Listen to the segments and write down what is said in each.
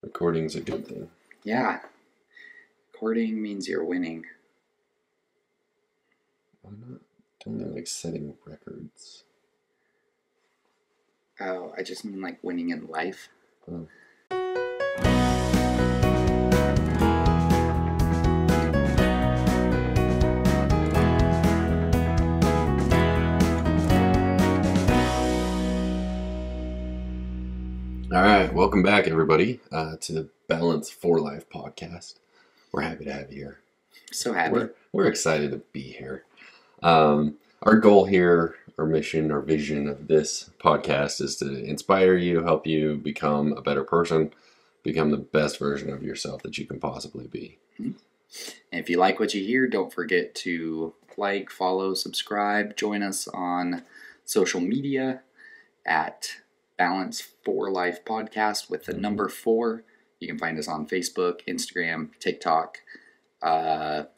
Recording's a good thing. Yeah. Recording means you're winning. Why not? Don't they like setting records? Oh, I just mean like winning in life. Oh. All right, welcome back, everybody, to the Balance for Life podcast. We're happy to have you here. So happy. We're excited to be here. Our goal here, our mission, our vision of this podcast is to inspire you, help you become a better person, become the best version of yourself that you can possibly be. And if you like what you hear, don't forget to like, follow, subscribe, join us on social media at Balance for Life Podcast with the number 4. You can find us on Facebook, Instagram, TikTok,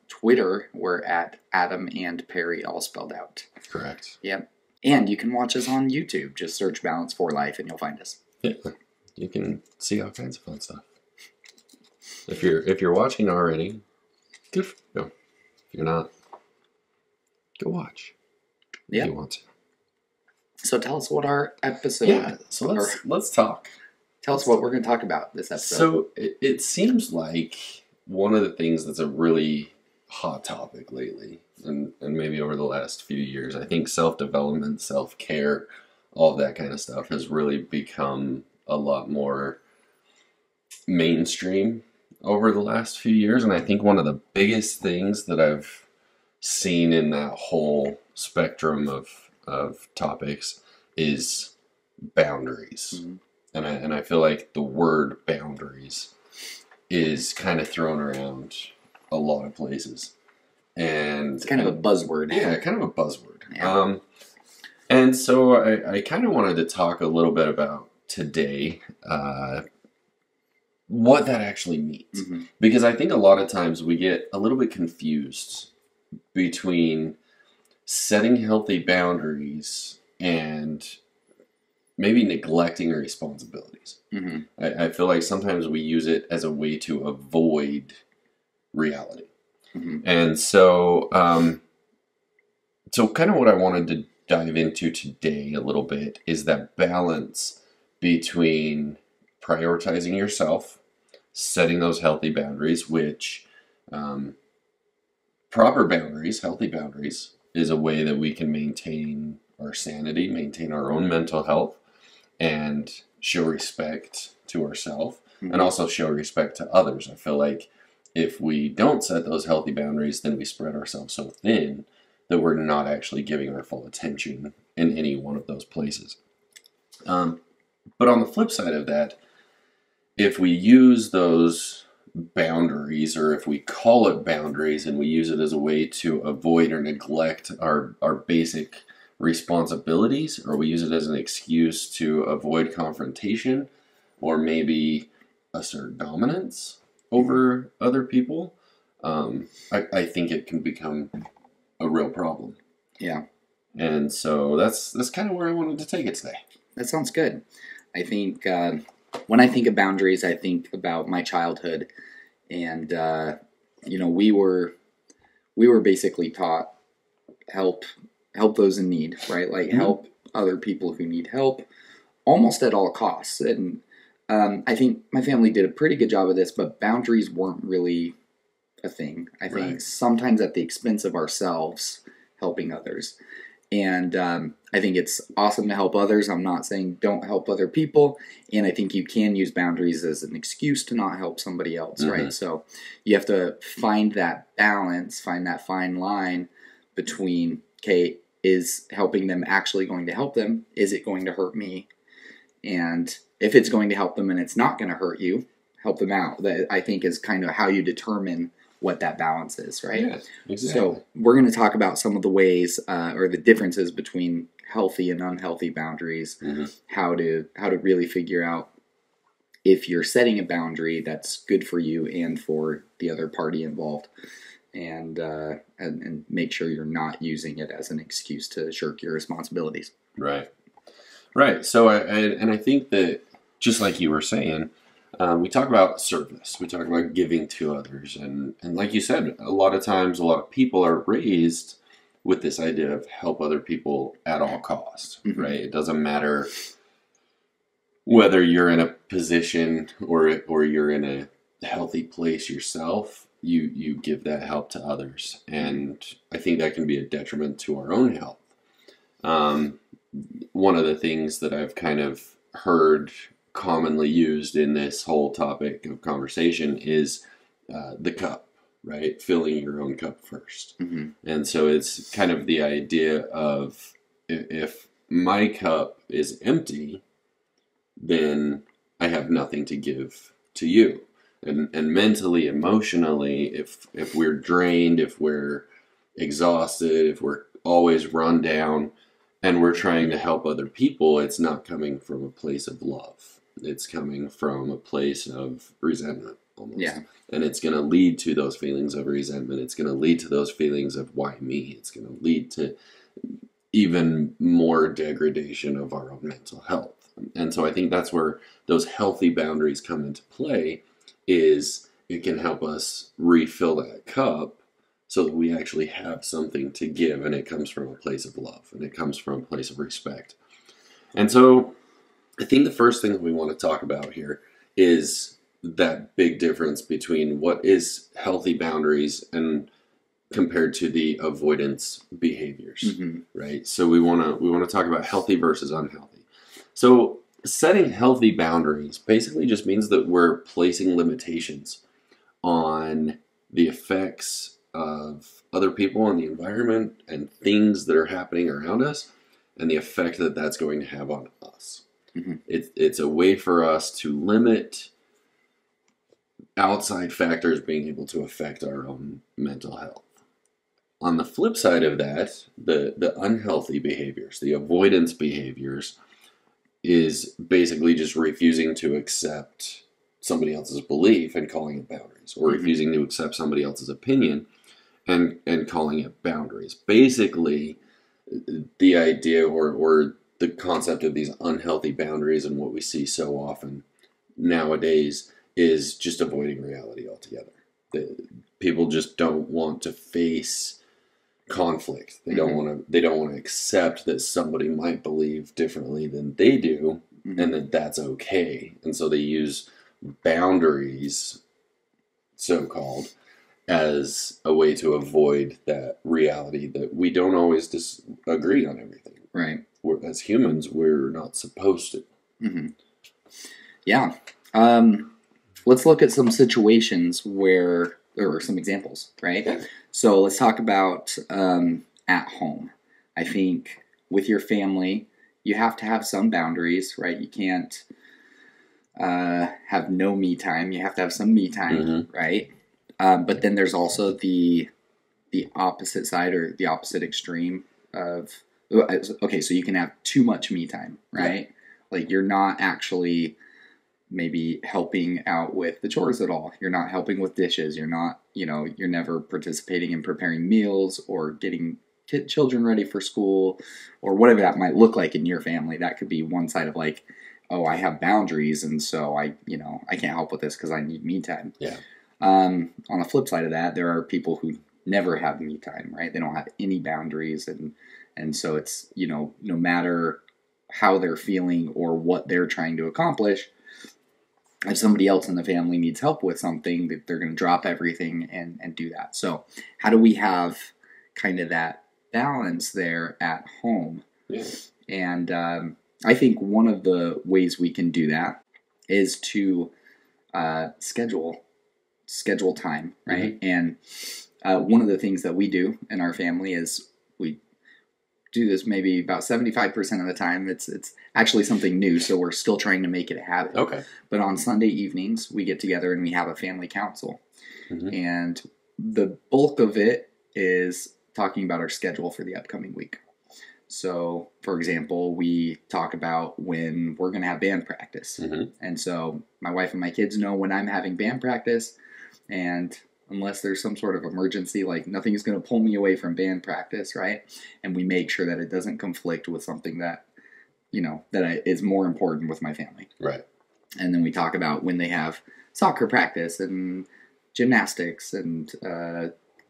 Twitter. We're at Adam and Perry, all spelled out. Correct. Yep. And you can watch us on YouTube. Just search Balance for Life and you'll find us. Yeah, you can see all kinds of fun stuff. If you're watching already, good for you. If you're not, go watch. Yeah. If you want to. So tell us what our episode. Yeah. So let's talk. Tell us what we're going to talk about this episode. So it seems like one of the things that's a really hot topic lately, and maybe over the last few years, I think self-development, self-care, all of that kind of stuff has really become a lot more mainstream over the last few years. And I think one of the biggest things that I've seen in that whole spectrum of topics is boundaries. Mm-hmm. And I feel like the word boundaries is kind of thrown around a lot of places. And it's kind of a buzzword. Yeah, kind of a buzzword. Yeah. And so I kind of wanted to talk a little bit about today what that actually means. Mm-hmm. Because I think a lot of times we get a little bit confused between setting healthy boundaries and maybe neglecting our responsibilities. Mm-hmm. I feel like sometimes we use it as a way to avoid reality. Mm-hmm. And so, so kind of what I wanted to dive into today a little bit is that balance between prioritizing yourself, setting those healthy boundaries, which proper boundaries, healthy boundaries, is a way that we can maintain our sanity, maintain our own mental health, and show respect to ourselves, Mm-hmm. and also show respect to others. I feel like if we don't set those healthy boundaries, then we spread ourselves so thin that we're not actually giving our full attention in any one of those places. But on the flip side of that, if we use those boundaries, or if we call it boundaries and we use it as a way to avoid or neglect our basic responsibilities, or we use it as an excuse to avoid confrontation, or maybe assert dominance over other people, I think it can become a real problem. Yeah. And so that's kind of where I wanted to take it today. That sounds good. I think when I think of boundaries, I think about my childhood, and we were basically taught help those in need, right? Like Mm-hmm. help other people who need help, almost at all costs. And I think my family did a pretty good job of this, but boundaries weren't really a thing. I think Right. sometimes at the expense of ourselves helping others. And I think it's awesome to help others. I'm not saying don't help other people. And I think you can use boundaries as an excuse to not help somebody else, Mm-hmm. right? So you have to find that balance, find that fine line between, okay, is helping them actually going to help them? Is it going to hurt me? And if it's going to help them and it's not going to hurt you, help them out. That, I think, is kind of how you determine what that balance is, right? Yeah, exactly. So we're going to talk about some of the ways or the differences between healthy and unhealthy boundaries, Mm-hmm. how to really figure out if you're setting a boundary that's good for you and for the other party involved, and make sure you're not using it as an excuse to shirk your responsibilities. Right. So I think that, just like you were saying, We talk about service. We talk about giving to others, and like you said, a lot of times, a lot of people are raised with this idea of help other people at all costs, Mhm. right? It doesn't matter whether you're in a position or you're in a healthy place yourself. You give that help to others, and I think that can be a detriment to our own health. Um, One of the things that I've kind of heard commonly used in this whole topic of conversation is the cup, right? Filling your own cup first. Mhm. And so it's kind of the idea of if my cup is empty, then I have nothing to give to you. And mentally, emotionally, if we're drained, if we're exhausted, if we're always run down, and we're trying to help other people, it's not coming from a place of love. It's coming from a place of resentment almost. Yeah. And it's going to lead to those feelings of resentment. It's going to lead to those feelings of why me? It's going to lead to even more degradation of our own mental health. And so I think that's where those healthy boundaries come into play, is it can help us refill that cup so that we actually have something to give, and it comes from a place of love, and it comes from a place of respect. And so I think the first thing that we want to talk about here is that big difference between what is healthy boundaries and compared to the avoidance behaviors, Mhm. right? So we want to talk about healthy versus unhealthy. So setting healthy boundaries basically just means that we're placing limitations on the effects of other people and the environment and things that are happening around us, and the effect that that's going to have on us. Mhm. It's a way for us to limit outside factors being able to affect our own mental health. On the flip side of that, the unhealthy behaviors, the avoidance behaviors, is basically just refusing to accept somebody else's belief and calling it boundaries, or Mhm. refusing to accept somebody else's opinion and calling it boundaries. Basically, the idea or the concept of these unhealthy boundaries and what we see so often nowadays is just avoiding reality altogether. People just don't want to face conflict. They don't want to. They don't want to accept that somebody might believe differently than they do, Mhm. and that that's okay. And so they use boundaries, so called, as a way to avoid that reality that we don't always disagree on everything. Right. As humans, we're not supposed to. Mhm. Yeah. Let's look at some situations where there were some examples, right? Yeah. So let's talk about at home. I think with your family, you have to have some boundaries, right? You can't have no me time. You have to have some me time, Mhm. right? But then there's also the opposite side, or the opposite extreme of, okay, so you can have too much me time, right? Like you're not actually maybe helping out with the chores at all. You're not helping with dishes. You're not, you're never participating in preparing meals or getting children ready for school, or whatever that might look like in your family. That could be one side of like, oh, I have boundaries, and so I can't help with this because I need me time. Yeah. On the flip side of that, there are people who never have me time, right? They don't have any boundaries, and so it's, no matter how they're feeling or what they're trying to accomplish, if somebody else in the family needs help with something, that they're going to drop everything and do that. So how do we have kind of that balance there at home? Yeah. And I think one of the ways we can do that is to schedule time, right? And one of the things that we do in our family is we do this maybe about 75% of the time. It's actually something new, so we're still trying to make it a habit. Okay. But on Sunday evenings, we get together and we have a family council. Mhm. And the bulk of it is talking about our schedule for the upcoming week. So, for example, we talk about when we're going to have band practice. Mhm. And so my wife and my kids know when I'm having band practice, and unless there's some sort of emergency, like nothing is going to pull me away from band practice, right? And we make sure that it doesn't conflict with something that, that is more important with my family. Right. And then we talk about when they have soccer practice and gymnastics and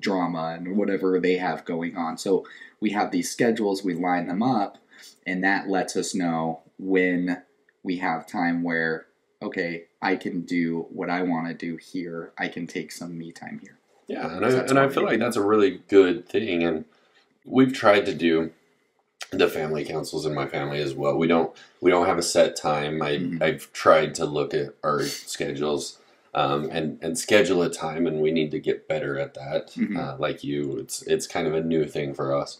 drama and whatever they have going on. So we have these schedules, we line them up, and that lets us know when we have time where, okay, I can do what I want to do here. I can take some me time here. Yeah, and I feel like that's a really good thing. And we've tried to do the family councils in my family as well. We don't have a set time. I've tried to look at our schedules and schedule a time, and we need to get better at that. Like you, it's kind of a new thing for us,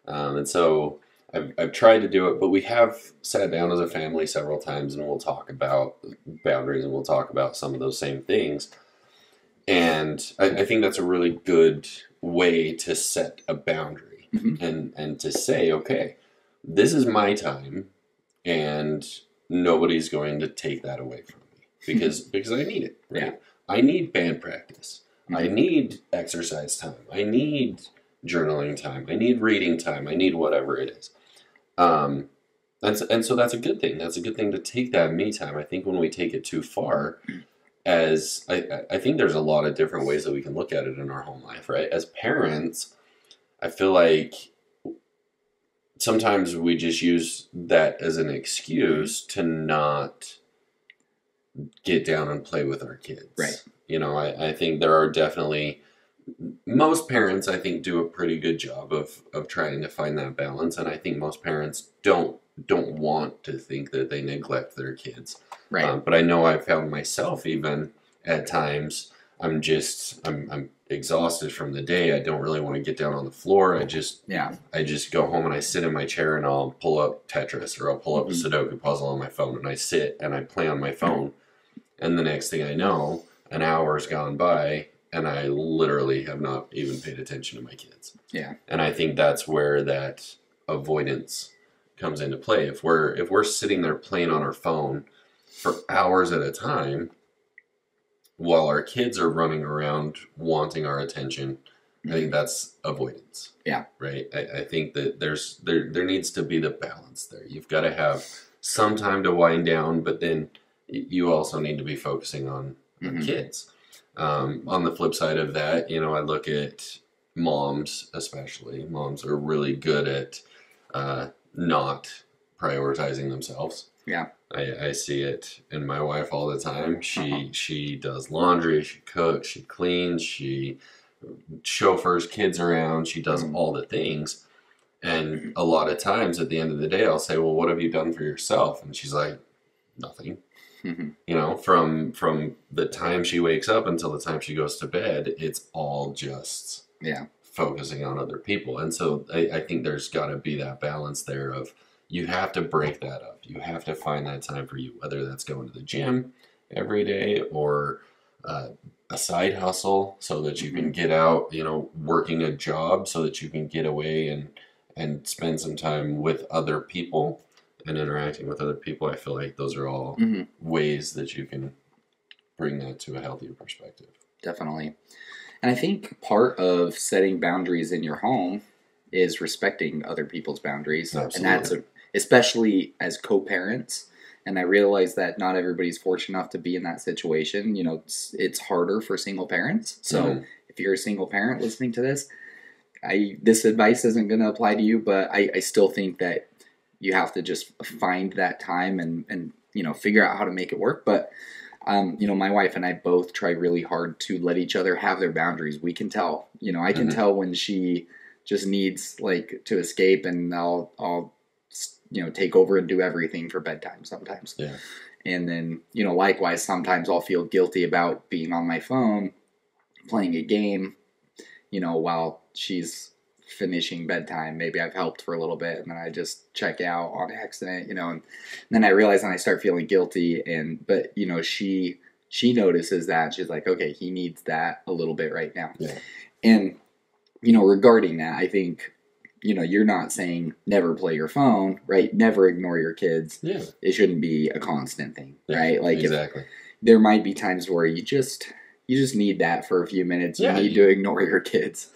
and so I've tried to do it. But we have sat down as a family several times, and we'll talk about boundaries, and we'll talk about some of those same things. And I think that's a really good way to set a boundary and to say, okay, this is my time, and nobody's going to take that away from me because I need it. Right? Yeah. I need band practice. I need exercise time. I need journaling time. I need reading time. I need whatever it is. And so that's a good thing. That's a good thing to take that me time. I think when we take it too far, as I think there's a lot of different ways that we can look at it in our home life, right? As parents, I feel like sometimes we just use that as an excuse to not get down and play with our kids. Right. You know, I think there are definitely, most parents, I think, do a pretty good job of trying to find that balance. And I think most parents don't want to think that they neglect their kids. Right. But I know I've found myself even at times, I'm exhausted from the day. I don't really want to get down on the floor. I just go home and I sit in my chair and I'll pull up Tetris or I'll pull up a Sudoku puzzle on my phone and I sit and I play on my phone. And the next thing I know, an hour's gone by and I literally have not even paid attention to my kids. Yeah. And I think that's where that avoidance comes into play. If we're sitting there playing on our phone for hours at a time while our kids are running around wanting our attention, I think that's avoidance. Yeah. Right? I think that there needs to be the balance there. You've got to have some time to wind down, but then you also need to be focusing on kids. On the flip side of that, you know, I look at moms especially. Moms are really good at not prioritizing themselves. Yeah. I see it in my wife all the time. She does laundry, she cooks, she cleans, she chauffeurs kids around, she does all the things. And a lot of times at the end of the day, I'll say, well, what have you done for yourself? And she's like, nothing. You know, from the time she wakes up until the time she goes to bed, it's all just focusing on other people. And so I think there's got to be that balance there of you have to break that up. You have to find that time for you, whether that's going to the gym every day or a side hustle so that you can get out, you know, working a job so that you can get away and spend some time with other people and interacting with other people. I feel like those are all ways that you can bring that to a healthier perspective. Definitely. And I think part of setting boundaries in your home is respecting other people's boundaries. Absolutely. And that's especially as co-parents. And I realize that not everybody's fortunate enough to be in that situation. You know, it's harder for single parents. So if you're a single parent listening to this, this advice isn't going to apply to you, but I still think that you have to just find that time and you know, figure out how to make it work. But, you know, my wife and I both try really hard to let each other have their boundaries. We can tell, you know, I can tell when she just needs like to escape, and I'll, you know, take over and do everything for bedtime sometimes. Yeah. And then, you know, likewise, sometimes I'll feel guilty about being on my phone, playing a game, you know, while she's finishing bedtime. Maybe I've helped for a little bit and then I just check out on accident, you know, and then I realize and I start feeling guilty. But you know, she notices that. She's like, okay, he needs that a little bit right now. Yeah. And, you know, regarding that, I think, you know, you're not saying never play your phone, right? Never ignore your kids. Yeah. It shouldn't be a constant thing, right? Like exactly. There might be times where you just need that for a few minutes. You need to ignore your kids.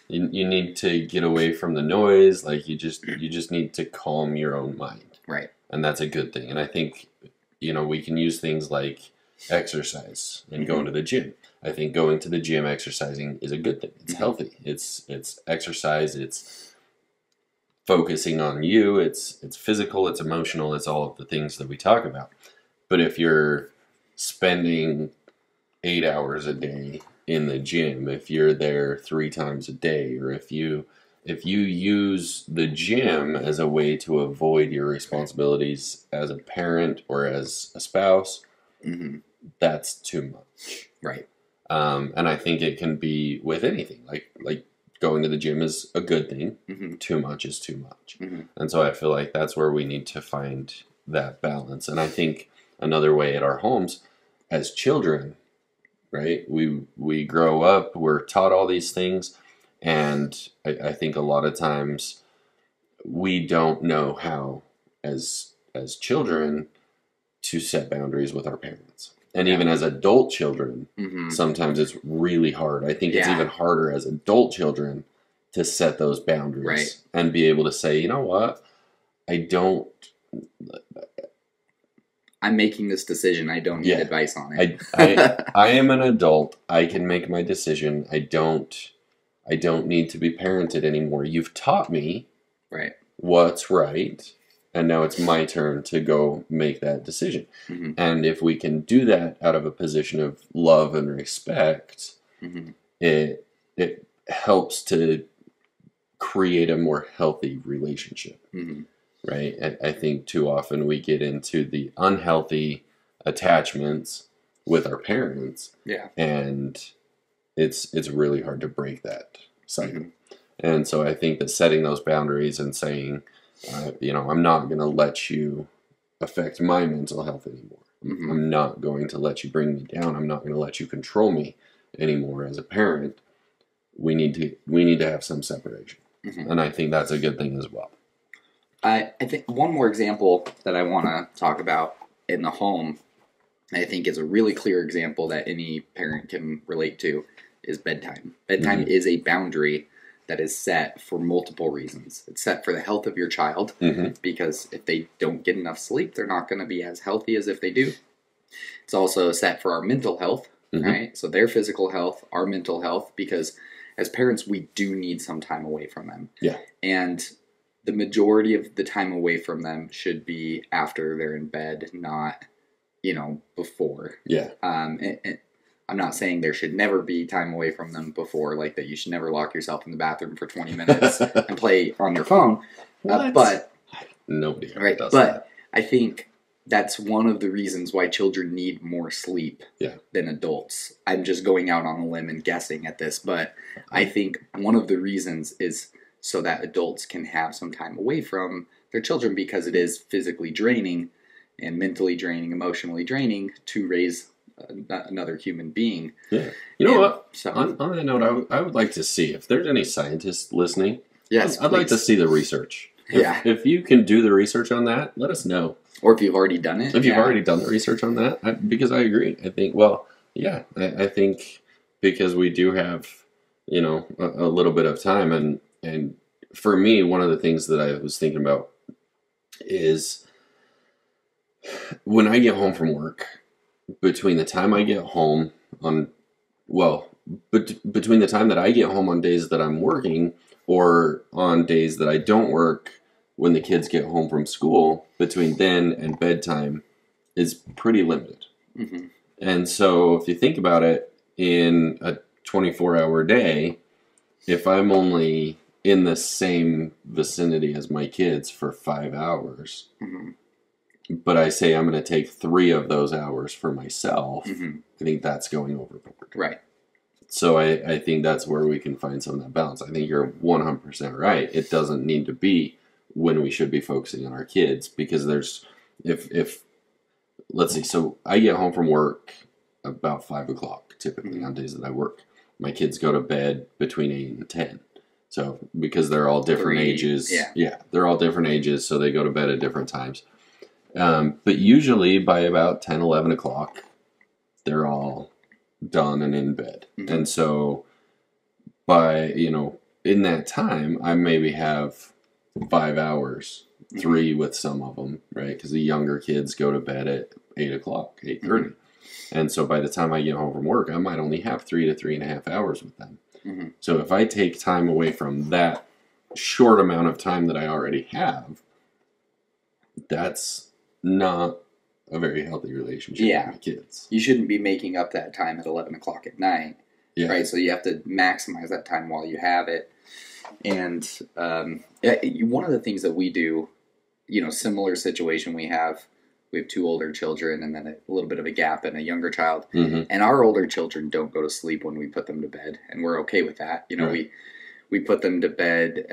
You need to get away from the noise. Like you just need to calm your own mind. Right. And that's a good thing. And I think we can use things like exercise and going to the gym. I think going to the gym, exercising is a good thing. It's healthy. It's exercise. It's focusing on you. It's physical. It's emotional. It's all of the things that we talk about. But if you're spending 8 hours a day in the gym, if you're there 3 times a day, or if you use the gym as a way to avoid your responsibilities as a parent or as a spouse, that's too much. Right. And I think it can be with anything. Like going to the gym is a good thing. Too much is too much. And so I feel like that's where we need to find that balance. And I think another way at our homes, as children, right? We grow up, we're taught all these things, and I think a lot of times we don't know how, as children, to set boundaries with our parents. And even as adult children, sometimes it's really hard. I think it's even harder as adult children to set those boundaries and be able to say, you know what, I'm making this decision. I don't need advice on it. I am an adult. I can make my decision. I don't need to be parented anymore. You've taught me what's right, and now it's my turn to go make that decision. And if we can do that out of a position of love and respect, it helps to create a more healthy relationship. Right? I think too often we get into the unhealthy attachments with our parents. And it's really hard to break that cycle. And so I think that setting those boundaries and saying, I'm not going to let you affect my mental health anymore. I'm not going to let you bring me down. I'm not going to let you control me anymore as a parent. We need to have some separation. And I think that's a good thing as well. I think one more example that I want to talk about in the home, I think is a really clear example that any parent can relate to, is bedtime. Bedtime is a boundary that is set for multiple reasons. It's set for the health of your child, because if they don't get enough sleep, they're not going to be as healthy as if they do. It's also set for our mental health, right? So their physical health, our mental health, because as parents, we do need some time away from them. And the majority of the time away from them should be after they're in bed, not, before. I'm not saying there should never be time away from them before, like that you should never lock yourself in the bathroom for 20 minutes and play on your phone. But nobody ever does but that. I think that's one of the reasons why children need more sleep than adults. I'm just going out on a limb and guessing at this, but I think one of the reasons is so that adults can have some time away from their children, because it is physically draining and mentally draining, emotionally draining to raise another human being. You know what? So, on that note, I would like to see if there's any scientists listening. Yes, I'd like to see the research. If you can do the research on that, let us know. Or if you've already done it. If you've already done the research on that, because I agree. I think, I think because we do have, a little bit of time, and for me, one of the things that I was thinking about is when I get home from work, between the time I get home between the time that I get home on days that I'm working or on days that I don't work, when the kids get home from school, between then and bedtime is pretty limited. And so if you think about it, in a 24-hour day, if I'm only in the same vicinity as my kids for 5 hours, but I say I'm going to take 3 of those hours for myself, I think that's going overboard. Right. So I think that's where we can find some of that balance. I think you're 100% right. It doesn't need to be when we should be focusing on our kids, because if let's see, so I get home from work about 5 o'clock, typically on days that I work. My kids go to bed between 8 and 10. So because they're all different ages, they're all different ages, so they go to bed at different times. But usually by about 10, 11 o'clock, they're all done and in bed. And so by, in that time, I maybe have 5 hours 3 with some of them, right? Because the younger kids go to bed at 8 o'clock, 8:30. And so by the time I get home from work, I might only have 3 to 3.5 hours with them. So if I take time away from that short amount of time that I already have, that's not a very healthy relationship with my kids. You shouldn't be making up that time at 11 o'clock at night, right? So you have to maximize that time while you have it. And one of the things that we do, similar situation, we have 2 older children and then a little bit of a gap and a younger child. And our older children don't go to sleep when we put them to bed, and we're okay with that. We put them to bed,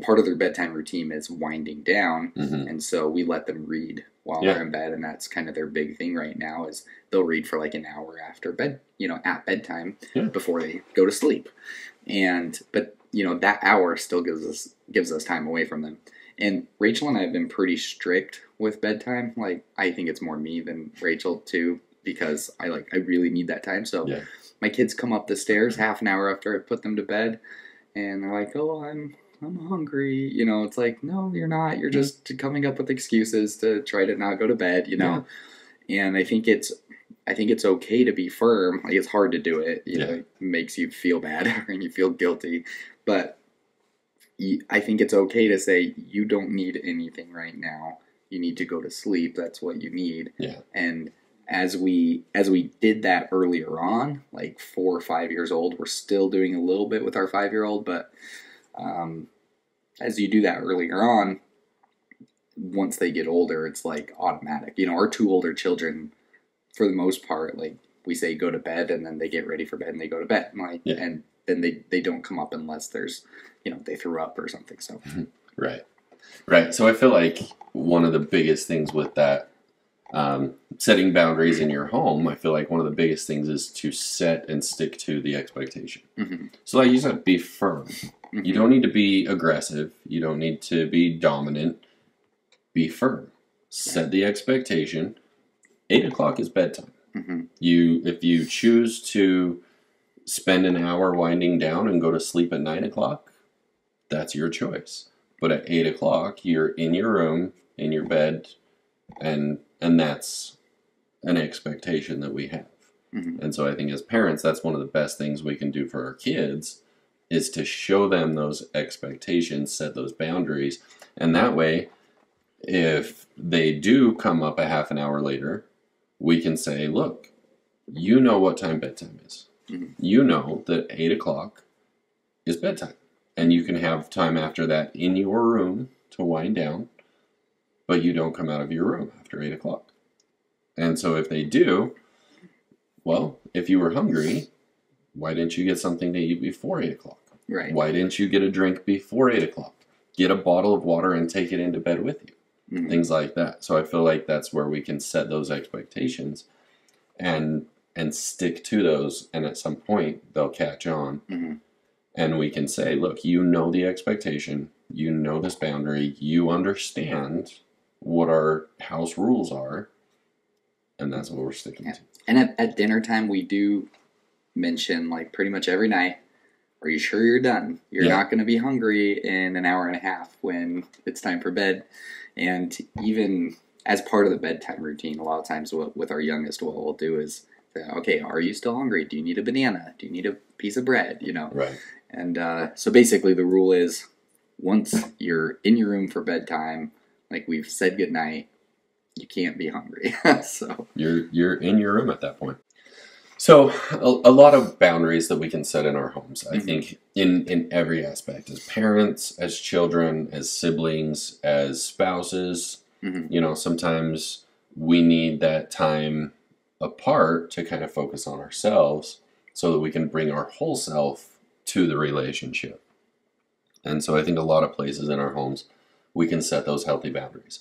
part of their bedtime routine is winding down, and so we let them read while they're in bed, and that's kind of their big thing right now is they'll read for like an hour after bed, at bedtime before they go to sleep. But that hour still gives us time away from them. And Rachel and I have been pretty strict with bedtime. Like, I think it's more me than Rachel too, because I really need that time. So my kids come up the stairs half an hour after I put them to bed, and they're like, "Oh, I'm hungry." It's like, no, you're not. You're just coming up with excuses to try to not go to bed. And I think it's okay to be firm. Like, it's hard to do it. It makes you feel bad and you feel guilty, but I think it's okay to say you don't need anything right now. You need to go to sleep. That's what you need. And as we did that earlier on, like 4 or 5 years old, we're still doing a little bit with our 5-year-old, but as you do that earlier on, once they get older, it's like automatic. Our 2 older children, for the most part, like, we say go to bed, and then they get ready for bed and they go to bed. And then they don't come up unless there's, they threw up or something. So Right. So I feel like one of the biggest things with that, setting boundaries in your home, I feel like one of the biggest things is to set and stick to the expectation. So like you said, be firm. You don't need to be aggressive. You don't need to be dominant. Be firm. Set the expectation. 8 o'clock is bedtime. If you choose to spend an hour winding down and go to sleep at 9 o'clock, that's your choice. But at 8 o'clock, you're in your room, in your bed, and that's an expectation that we have. And so I think as parents, that's one of the best things we can do for our kids, is to show them those expectations, set those boundaries. And that way, if they do come up a half an hour later, we can say, look, you know what time bedtime is. You know that 8 o'clock is bedtime. And you can have time after that in your room to wind down, but you don't come out of your room after 8 o'clock. And so if they do, well, if you were hungry, why didn't you get something to eat before 8 o'clock? Right. Why didn't you get a drink before 8 o'clock? Get a bottle of water and take it into bed with you. Things like that. So I feel like that's where we can set those expectations and stick to those. And at some point, they'll catch on. And we can say, look, you know the expectation. You know this boundary. You understand what our house rules are. And that's what we're sticking to. And at dinner time, we do mention, like, pretty much every night, are you sure you're done? You're not going to be hungry in an hour and a half when it's time for bed. And even as part of the bedtime routine, a lot of times with our youngest, what we'll do is, okay, are you still hungry? Do you need a banana? Do you need a piece of bread? Right. And so basically the rule is, once you're in your room for bedtime, like we've said goodnight, you can't be hungry. So you're in your room at that point. So a lot of boundaries that we can set in our homes, I think, in every aspect, as parents, as children, as siblings, as spouses. Sometimes we need that time apart to kind of focus on ourselves so that we can bring our whole self to the relationship. And so I think a lot of places in our homes, we can set those healthy boundaries.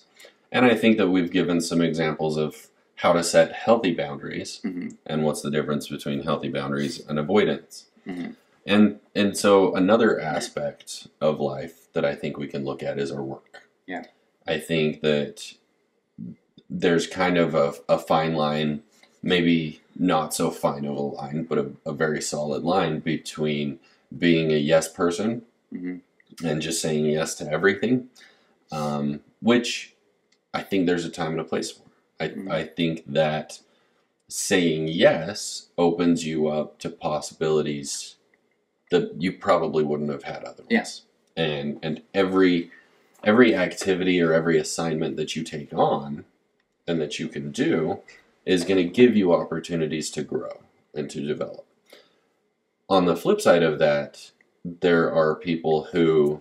And I think that we've given some examples of how to set healthy boundaries and what's the difference between healthy boundaries and avoidance. And so another aspect of life that I think we can look at is our work. I think that there's kind of a fine line, maybe not so fine of a line, but a very solid line between being a yes person and just saying yes to everything, which I think there's a time and a place for. I think that saying yes opens you up to possibilities that you probably wouldn't have had otherwise. Yes. And every activity or every assignment that you take on and that you can do is going to give you opportunities to grow and to develop. On the flip side of that, there are people who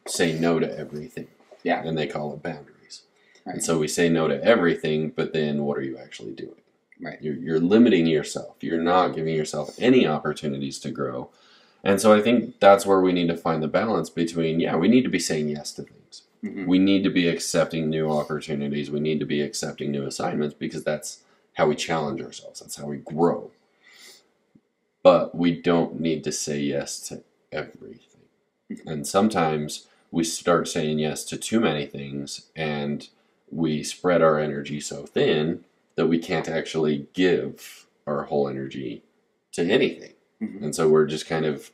say no to everything. Yeah. And they call it boundaries. Right. And so we say no to everything, but then what are you actually doing? Right. You're limiting yourself. You're not giving yourself any opportunities to grow. And so I think that's where we need to find the balance between, we need to be saying yes to things. Mm-hmm. We need to be accepting new opportunities. We need to be accepting new assignments because that's how we challenge ourselves. That's how we grow. But we don't need to say yes to everything. Mm-hmm. And sometimes we start saying yes to too many things and we spread our energy so thin that we can't actually give our whole energy to anything. Mm-hmm. And so we're just kind of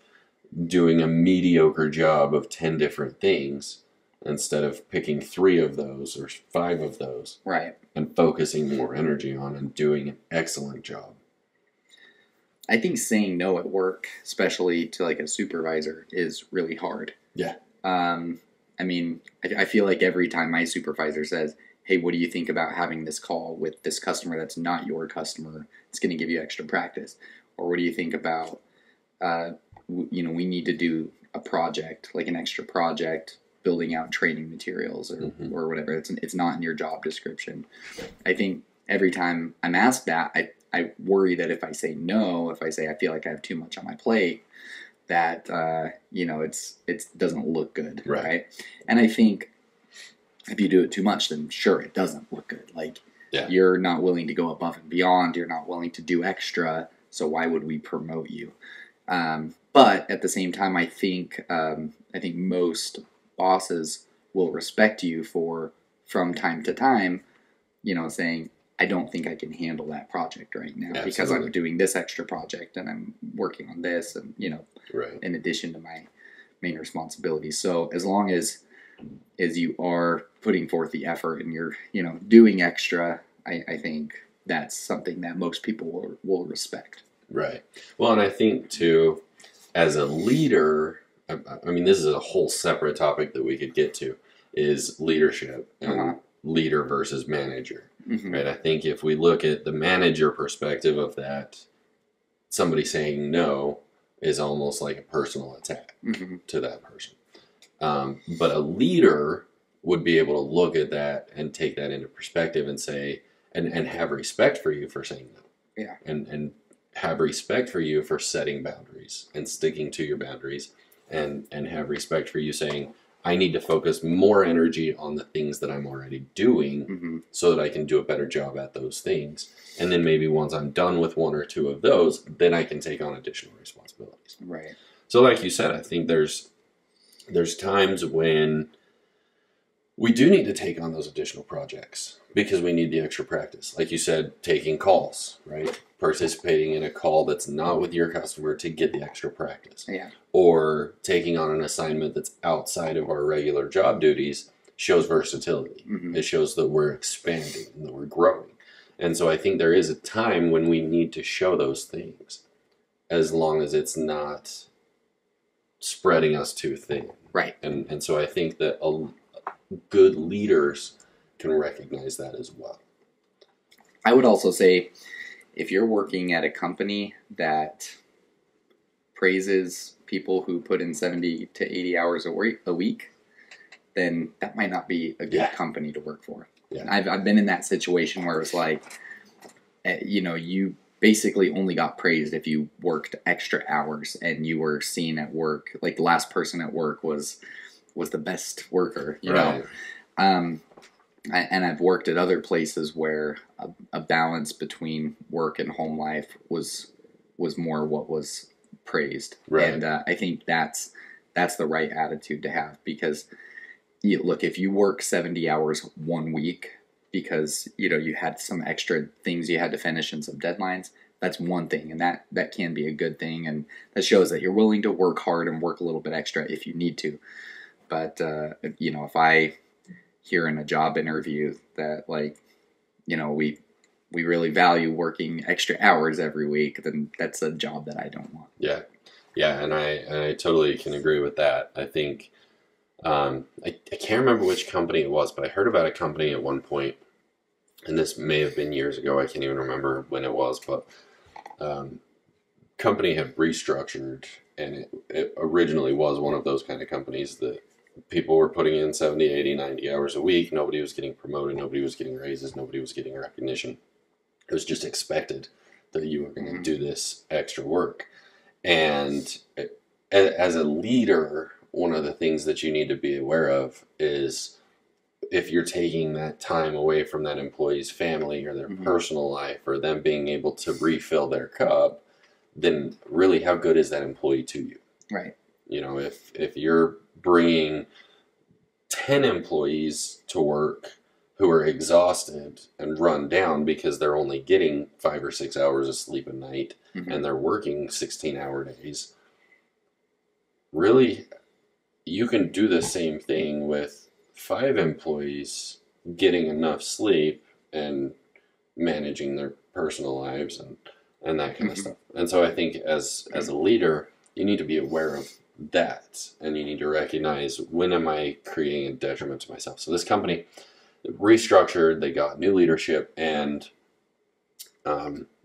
doing a mediocre job of 10 different things instead of picking 3 of those or 5 of those. Right. And focusing more energy on and doing an excellent job. I think saying no at work, especially to like a supervisor, is really hard. Yeah. I mean, I feel like every time my supervisor says, hey, what do you think about having this call with this customer that's not your customer? It's going to give you extra practice. Or what do you think about, we need to do a project, like an extra project, building out training materials or whatever. It's not in your job description. I think every time I'm asked that, I worry that if I say no, if I say I feel like I have too much on my plate, that, it doesn't look good, right? And I think if you do it too much, then sure, it doesn't look good. Like, you're not willing to go above and beyond. You're not willing to do extra. So why would we promote you? But at the same time, I think most bosses will respect you for, from time to time, saying, I don't think I can handle that project right now because I'm doing this extra project and I'm working on this and, in addition to my main responsibilities. So as long as you are putting forth the effort and you're, doing extra, I think that's something that most people will respect. Right. Well, and I think too, as a leader, I mean, this is a whole separate topic that we could get to, is leadership and leader versus manager. Mm-hmm. Right. I think if we look at the manager perspective of that, somebody saying no is almost like a personal attack to that person. But a leader would be able to look at that and take that into perspective and say, and have respect for you for saying no. Yeah. And have respect for you for setting boundaries and sticking to your boundaries and have respect for you saying, I need to focus more energy on the things that I'm already doing so that I can do a better job at those things. And then maybe once I'm done with 1 or 2 of those, then I can take on additional responsibilities. Right. So like you said, I think there's times when we do need to take on those additional projects because we need the extra practice. Like you said, taking calls, right? Participating in a call that's not with your customer to get the extra practice. Yeah. Or taking on an assignment that's outside of our regular job duties shows versatility. It shows that we're expanding and that we're growing. And so I think there is a time when we need to show those things as long as it's not spreading us too thin. Right. And so I think that good leaders can recognize that as well. I would also say if you're working at a company that praises people who put in 70 to 80 hours a week, then that might not be a good company to work for. Yeah. I've been in that situation where it's like, you basically only got praised if you worked extra hours and you were seen at work. Like the last person at work was the best worker, you know? And I've worked at other places where a balance between work and home life was more what was praised. Right. And I think that's the right attitude to have because, look, if you work 70 hours 1 week because, you had some extra things you had to finish and some deadlines, that's one thing. And that can be a good thing. And that shows that you're willing to work hard and work a little bit extra if you need to. But, if hear in a job interview that like, we really value working extra hours every week, then that's a job that I don't want. Yeah. Yeah, and I totally can agree with that. I think I can't remember which company it was, but I heard about a company at one point, and this may have been years ago. I can't even remember when it was, but company had restructured, and it originally was one of those kind of companies that people were putting in 70, 80, 90 hours a week. Nobody was getting promoted. Nobody was getting raises. Nobody was getting recognition. It was just expected that you were going to do this extra work. And as a leader, one of the things that you need to be aware of is if you're taking that time away from that employee's family or their personal life or them being able to refill their cup, then really how good is that employee to you? Right. If you're bringing 10 employees to work who are exhausted and run down because they're only getting 5 or 6 hours of sleep a night and they're working 16-hour days, really, you can do the same thing with 5 employees getting enough sleep and managing their personal lives and that kind of stuff. And so I think as a leader, you need to be aware of that, and you need to recognize, when am I creating a detriment to myself? So this company restructured, they got new leadership, and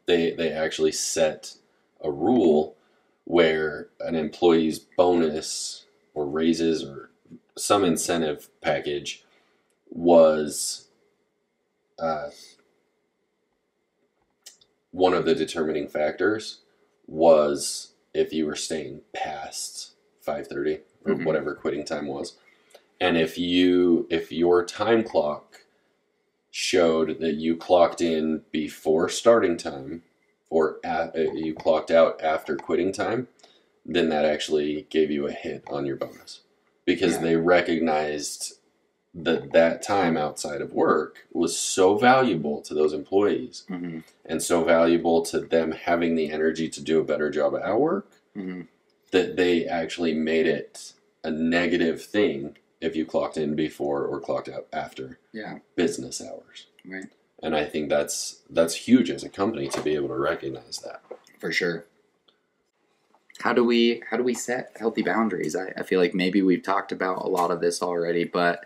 they actually set a rule where an employee's bonus or raises or some incentive package was one of the determining factors was if you were staying past 5:30 or whatever quitting time was. And if your time clock showed that you clocked in before starting time or you clocked out after quitting time, then that actually gave you a hit on your bonus, because they recognized that time outside of work was so valuable to those employees and so valuable to them having the energy to do a better job at work that they actually made it a negative thing if you clocked in before or clocked out after business hours. Right. And I think that's huge as a company to be able to recognize that. For sure. How do we set healthy boundaries? I feel like maybe we've talked about a lot of this already, but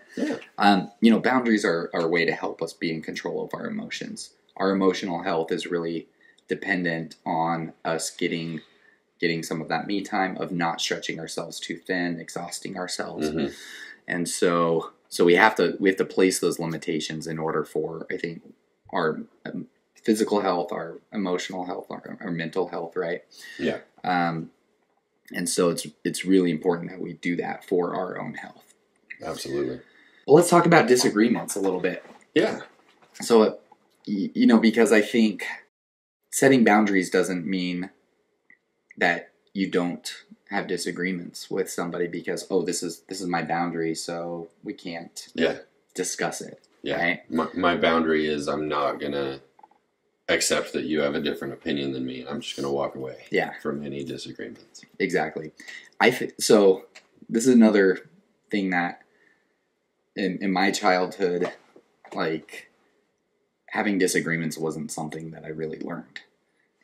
boundaries are a way to help us be in control of our emotions. Our emotional health is really dependent on us getting some of that me time, of not stretching ourselves too thin, exhausting ourselves. And so we have to place those limitations in order for, I think, our physical health, our emotional health, our mental health, right? Yeah. And so it's really important that we do that for our own health. Absolutely. Well, let's talk about disagreements a little bit. Yeah. So, because I think setting boundaries doesn't mean that you don't have disagreements with somebody because, this is my boundary, so we can't discuss it. Yeah. Right? My boundary is I'm not going to accept that you have a different opinion than me. I'm just going to walk away from any disagreements. Exactly. So this is another thing that in my childhood, like, having disagreements wasn't something that I really learned.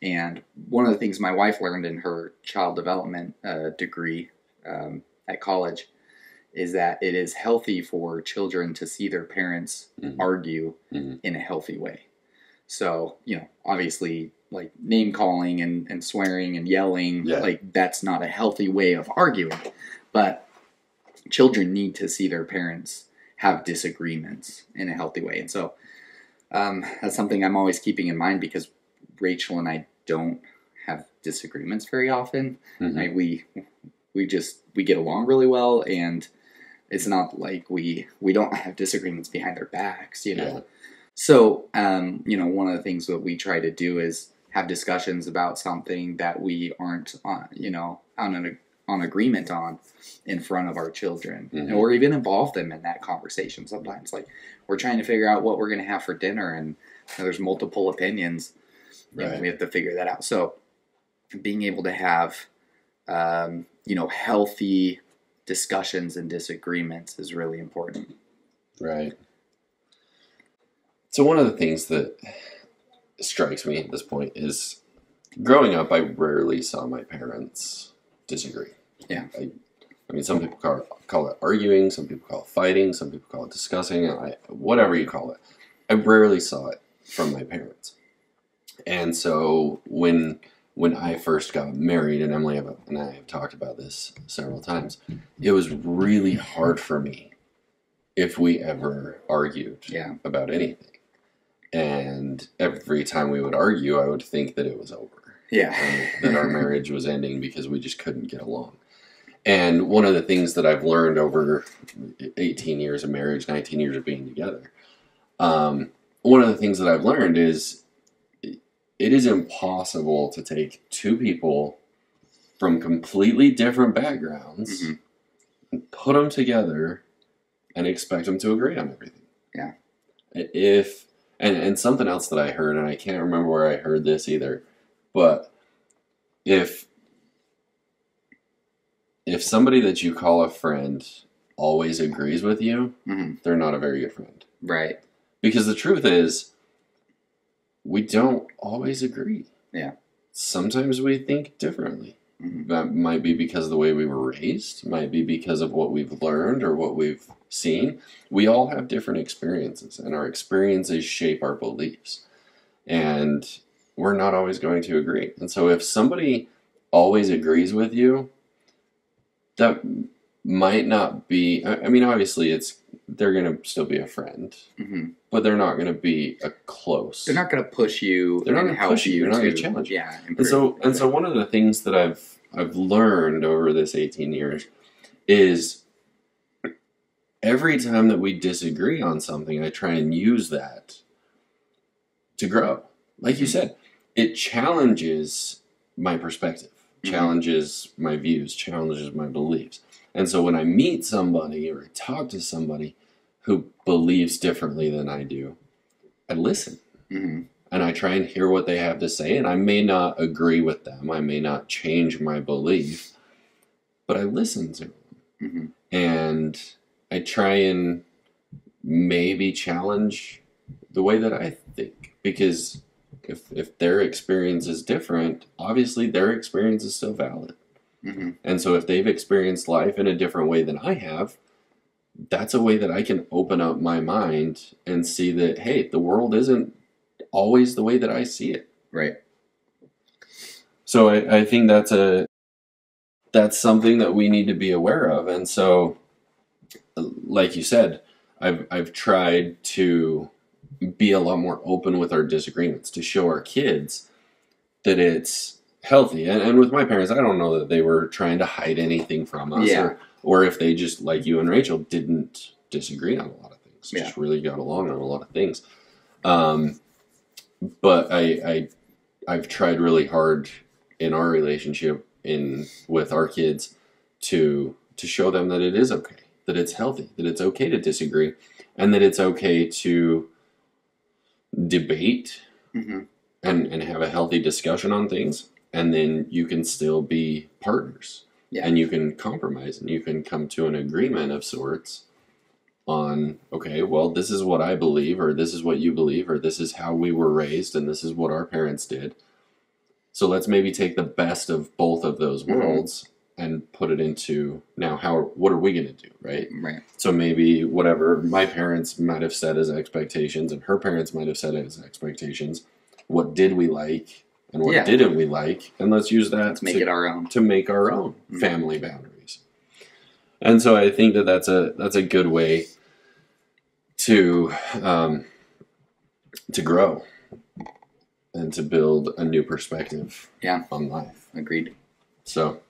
And one of the things my wife learned in her child development degree at college is that it is healthy for children to see their parents argue in a healthy way. So, obviously, like, name calling and swearing and yelling, like, that's not a healthy way of arguing. But children need to see their parents have disagreements in a healthy way. And so that's something I'm always keeping in mind, because Rachel and I don't have disagreements very often. Like, we get along really well, and it's not like we don't have disagreements behind our backs, Yeah. So, one of the things that we try to do is have discussions about something that we aren't, on agreement on in front of our children, or even involve them in that conversation. Sometimes, like, we're trying to figure out what we're going to have for dinner, and there's multiple opinions, and we have to figure that out. So, being able to have, healthy discussions and disagreements is really important. Right. So one of the things that strikes me at this point is growing up, I rarely saw my parents disagree. Yeah. I mean, some people call it arguing, some people call it fighting, some people call it discussing, whatever you call it. I rarely saw it from my parents. And so when I first got married, and Emily and I have talked about this several times, it was really hard for me if we ever argued about anything. And every time we would argue, I would think that it was over. Yeah. And that our marriage was ending because we just couldn't get along. And one of the things that I've learned over 18 years of marriage, 19 years of being together, one of the things that I've learned is it is impossible to take two people from completely different backgrounds and put them together and expect them to agree on everything. Yeah. And something else that I heard, and I can't remember where I heard this either, but if somebody that you call a friend always agrees with you, they're not a very good friend. Right. Because the truth is, we don't always agree. Yeah. Sometimes we think differently. That might be because of the way we were raised, might be because of what we've learned or what we've seen. We all have different experiences, and our experiences shape our beliefs. And we're not always going to agree. And so if somebody always agrees with you, that might not be, I mean, obviously they're going to still be a friend, but they're not going to be a close. They're not going to push you. They're not going to push you. They're not going to challenge you. Yeah. And so one of the things that I've learned over this 18 years is every time that we disagree on something, I try and use that to grow. Like you said, it challenges my perspective, challenges my views, challenges my beliefs. And so when I meet somebody or I talk to somebody who believes differently than I do, I listen. And I try and hear what they have to say. And I may not agree with them. I may not change my belief. But I listen to them. And I try and maybe challenge the way that I think. Because if their experience is different, obviously their experience is still valid. And so if they've experienced life in a different way than I have, that's a way that I can open up my mind and see that, hey, the world isn't always the way that I see it. Right. So I think that's something that we need to be aware of. And so, like you said, I've tried to be a lot more open with our disagreements, to show our kids that it's healthy. And with my parents, I don't know that they were trying to hide anything from us, or if they just, like you and Rachel, didn't disagree on a lot of things. Just really got along on a lot of things. But I've tried really hard in our relationship with our kids to show them that it is okay, that it's healthy, that it's okay to disagree, and that it's okay to debate and have a healthy discussion on things. And then you can still be partners. And you can compromise and you can come to an agreement of sorts on, okay, well, this is what I believe, or this is what you believe, or this is how we were raised, and this is what our parents did. So let's maybe take the best of both of those worlds and put it into, now, what are we going to do, right? Right. So maybe whatever my parents might have set as expectations and her parents might have set as expectations, what did we like? And what didn't we like? And let's use that to make it our own. To make our own family boundaries. And so I think that's a good way to grow and to build a new perspective on life. Agreed. So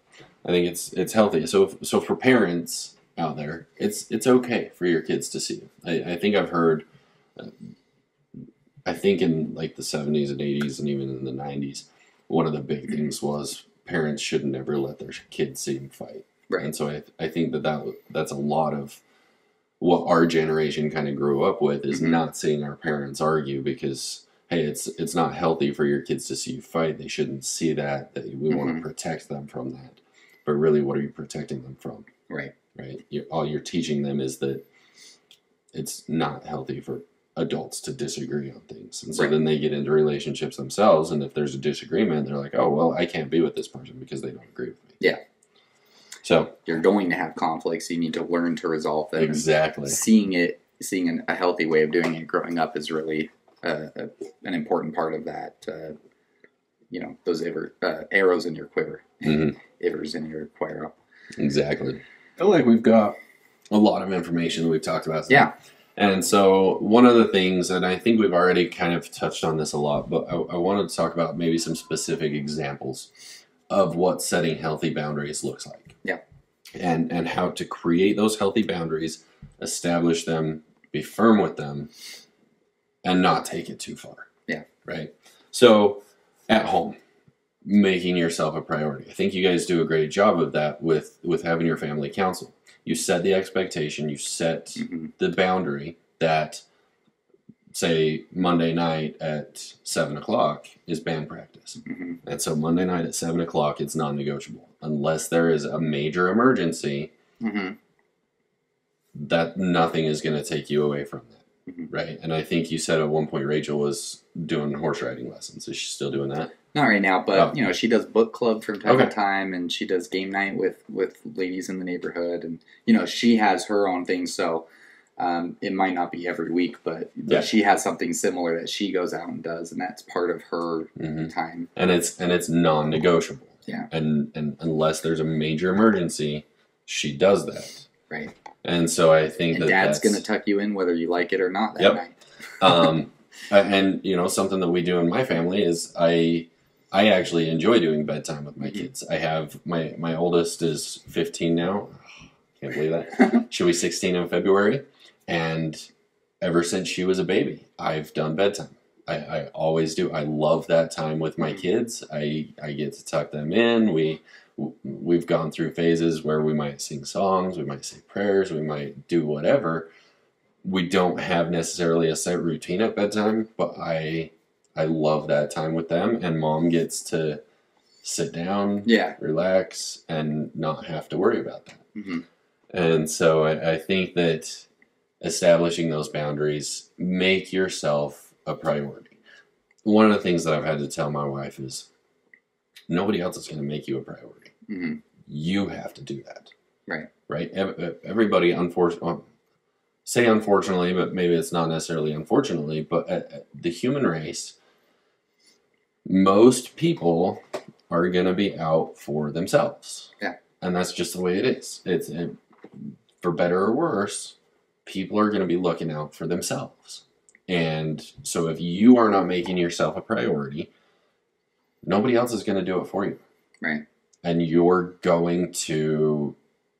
I think it's healthy. So for parents out there, it's okay for your kids to see you. I think I've heard. I think in like the 70s and 80s and even in the 90s, one of the big things was parents should never let their kids see them fight. Right. And so I think that's a lot of what our generation kind of grew up with, is not seeing our parents argue, because, hey, it's not healthy for your kids to see you fight. They shouldn't see that we want to protect them from that. But really, what are you protecting them from? Right. Right. All you're teaching them is that, it's not healthy for adults to disagree on things. And so Right. then they get into relationships themselves, and if there's a disagreement, they're like, oh, well, I can't be with this person because they don't agree with me. Yeah. So You're going to have conflicts. You need to learn to resolve them. exactly. Seeing a healthy way of doing it growing up is really an important part of that. Those arrows in your quiver. Mhm. Ivers in your quiver. Exactly. I feel like we've got a lot of information that we've talked about today. Yeah. And so one of the things, and I think we've already kind of touched on this a lot, but I wanted to talk about maybe some specific examples of what setting healthy boundaries looks like. Yeah. And how to create those healthy boundaries, establish them, be firm with them, and not take it too far. Yeah. Right? So at home, making yourself a priority. I think you guys do a great job of that with having your family council. You set the expectation, you set Mm-hmm. the boundary that, say, Monday night at 7 o'clock is band practice. Mm-hmm. And so Monday night at 7 o'clock, it's non-negotiable. Unless there is a major emergency, Mm-hmm. that nothing is going to take you away from that. Mhm. Right? And I think you said at one point Rachel was doing horse riding lessons. Is she still doing that? Not right now, but she does book club from time Okay. to time, and she does game night with ladies in the neighborhood, and she has her own thing. So it might not be every week, but Yeah. she has something similar that she goes out and does, and that's part of her Mhm. time. And it's non-negotiable. Yeah. And unless there's a major emergency, she does that. Right. And so I think And that Dad's that's going to tuck you in whether you like it or not that Yep. night. And something that we do in my family is I actually enjoy doing bedtime with my Mhm. kids. I have my oldest is 15 now. Can't believe that. She'll be 16 in February, and ever since she was a baby, I've done bedtime. I always do. I love that time with my kids. I get to tuck them in. We've gone through phases where we might sing songs, we might say prayers, we might do whatever. We don't have necessarily a set routine at bedtime, but I love that time with them, and Mom gets to sit down, Yeah. relax, and not have to worry about that. Mm-hmm. And so I think that establishing those boundaries, make yourself a priority. One of the things that I've had to tell my wife is nobody else is going to make you a priority. Mm-hmm. You have to do that. Right. Right? Everybody, unfortunately, but maybe it's not necessarily unfortunately, but the human race, most people are going to be out for themselves. Yeah. And that's just the way it is. For better or worse, people are going to be looking out for themselves. And so if you are not making yourself a priority, nobody else is going to do it for you. Right. And you're going to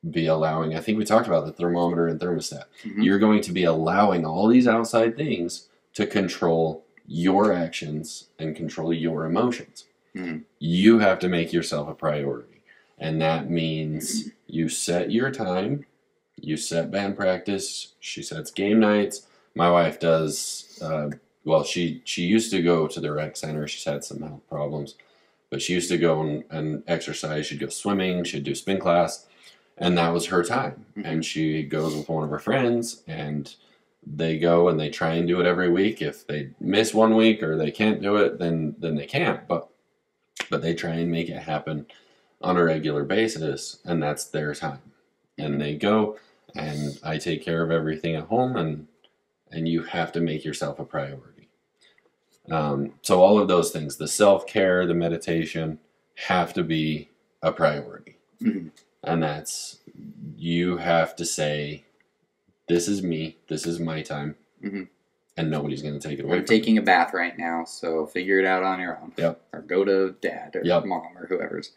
be allowing, I think we talked about the thermometer and thermostat. Mm-hmm. You're going to be allowing all these outside things to control your actions and control your emotions. Mm-hmm. You have to make yourself a priority. And that means you set your time, you set band practice, she sets game nights. My wife does, she used to go to the rec center. She's had some health problems. But she used to go and exercise. She'd go swimming, she'd do spin class. And that was her time. Mm-hmm. And she goes with one of her friends, and they go and they try and do it every week. If they miss 1 week or they can't do it, then they can't. But they try and make it happen on a regular basis, and that's their time. And they go, and I take care of everything at home, and you have to make yourself a priority. So all of those things, the self-care, the meditation, have to be a priority. Mm-hmm. And that's, you have to say, this is me, this is my time, Mm-hmm. and nobody's going to take it away I'm from me. taking a bath right now, so figure it out on your own. Yep. Or go to Dad or Yep. Mom or whoever's.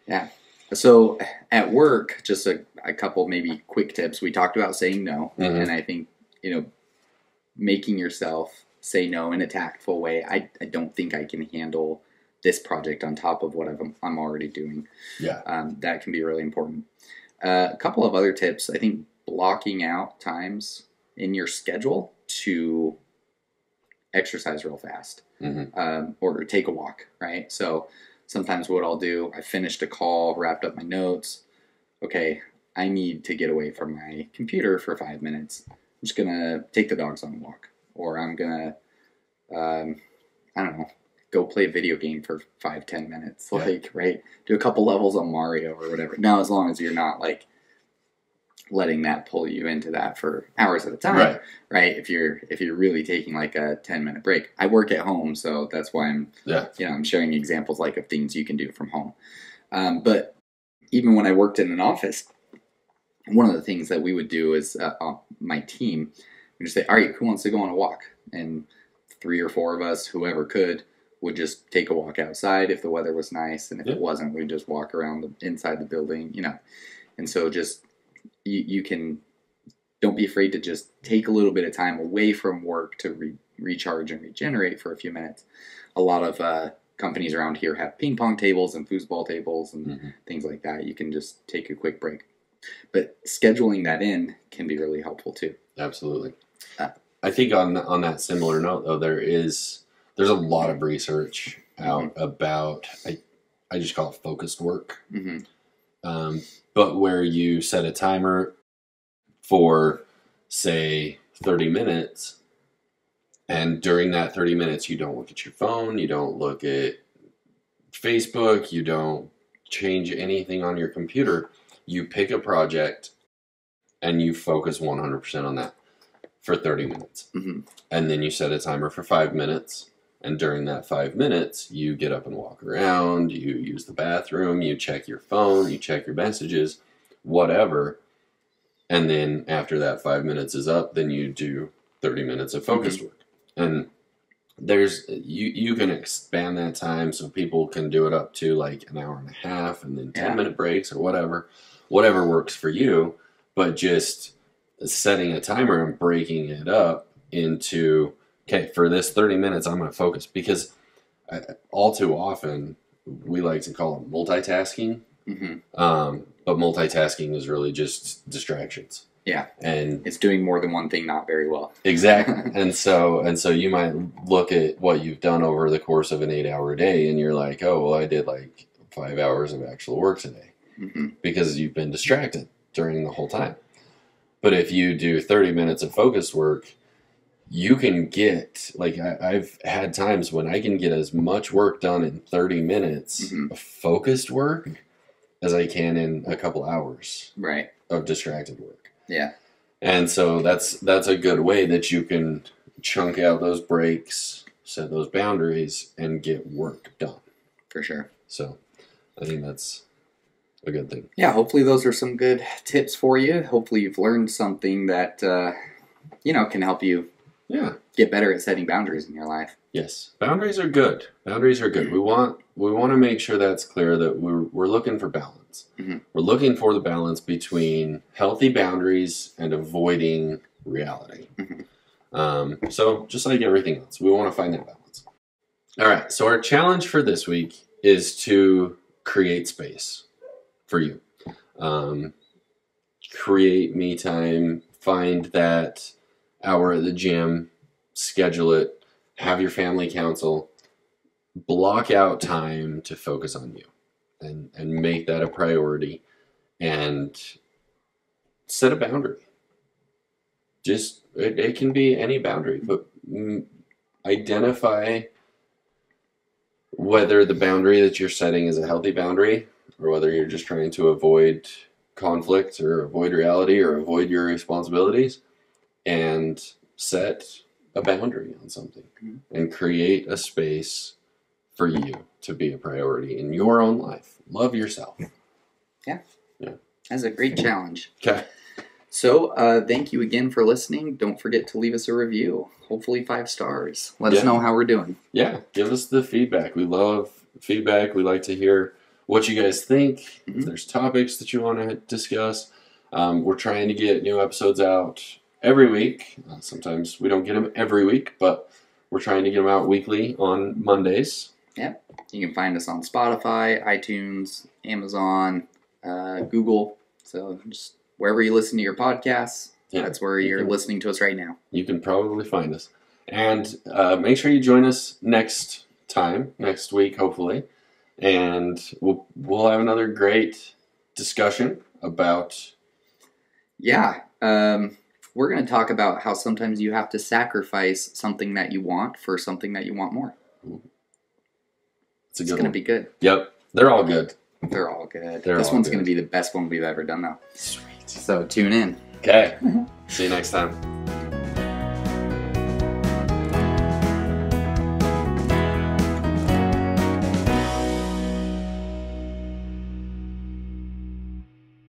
Yeah. So at work, just a couple maybe quick tips. We talked about saying no, Mhm. and I think making yourself say no in a tactful way. I don't think I can handle this project on top of what I'm already doing. Yeah. That can be really important. A couple of other tips. I think blocking out times in your schedule to exercise real fast, or take a walk, right? So sometimes what I'll do, I finished a call, wrapped up my notes. Okay, I need to get away from my computer for 5 minutes. just gonna take the dogs on a walk, or I'm gonna, I don't know, go play a video game for 5-10 minutes, Yeah. like, right? Do a couple levels on Mario or whatever. Now, as long as you're not like letting that pull you into that for hours at a time, right? If you're really taking like a 10-minute break. I work at home, so that's why I'm sharing examples like of things you can do from home. But even when I worked in an office, one of the things that we would do is my team would just say, all right, who wants to go on a walk? And 3 or 4 of us, whoever could, would just take a walk outside if the weather was nice, and if it wasn't, we'd just walk around inside the building, And so just you can, don't be afraid to just take a little bit of time away from work to recharge and regenerate for a few minutes. A lot of companies around here have ping pong tables and foosball tables and things like that. You can just take a quick break. But scheduling that in can be really helpful too. Absolutely. I think on that similar note, though, there's a lot of research out about, I just call it focused work. But where you set a timer for, say, 30 minutes, and during that 30 minutes, you don't look at your phone, you don't look at Facebook, you don't change anything on your computer. You pick a project and you focus 100% on that for 30 minutes. And then you set a timer for 5 minutes. And during that 5 minutes, you get up and walk around, you use the bathroom, you check your phone, you check your messages, whatever. And then after that 5 minutes is up, then you do 30 minutes of focused work. And there's you can expand that time so people can do it up to like an hour and a half and then 10-minute breaks or whatever works for you. But just setting a timer and breaking it up into, okay, for this 30 minutes, I'm going to focus, because all too often we like to call it multitasking. But multitasking is really just distractions. Yeah. And it's doing more than one thing not very well. Exactly. and so you might look at what you've done over the course of an 8-hour day and you're like, oh, well, I did like 5 hours of actual work today. Because you've been distracted during the whole time. But if you do 30 minutes of focused work, you can get, like, I've had times when I can get as much work done in 30 minutes of focused work as I can in a couple hours of distracted work. Yeah. And so that's a good way that you can chunk out those breaks, set those boundaries, and get work done. For sure. So I think that's a good thing. Yeah, hopefully those are some good tips for you. Hopefully you've learned something that, can help you get better at setting boundaries in your life. Yes, boundaries are good. Boundaries are good. We want to make sure that's clear that we're looking for balance. We're looking for the balance between healthy boundaries and avoiding reality. So just like everything else, we want to find that balance. All right. So our challenge for this week is to create space for you. Create me time. Find that hour at the gym. Schedule it. Have your family council. Block out time to focus on you. And make that a priority, and set a boundary. Just, it can be any boundary, but identify whether the boundary that you're setting is a healthy boundary, or whether you're just trying to avoid conflict or avoid reality or avoid your responsibilities, and set a boundary on something and create a space for you to be a priority in your own life. Love yourself. Yeah. That's a great challenge. Okay. So, thank you again for listening. Don't forget to leave us a review. Hopefully 5 stars. Let us know how we're doing. Yeah. Give us the feedback. We love feedback. We like to hear what you guys think. If there's topics that you want to discuss. We're trying to get new episodes out every week. Sometimes we don't get them every week, but we're trying to get them out weekly on Mondays. Yeah. You can find us on Spotify, iTunes, Amazon, Google. So just wherever you listen to your podcasts, that's where you're listening to us right now. You can probably find us. And make sure you join us next week, hopefully. And we'll have another great discussion about... Yeah. we're going to talk about how sometimes you have to sacrifice something that you want for something that you want more. It's a It's good going to one. be good. Yep. They're all good. They're all good. They're This all one's good. going to be the best one we've ever done, though. Sweet. So tune in. Okay. See you next time.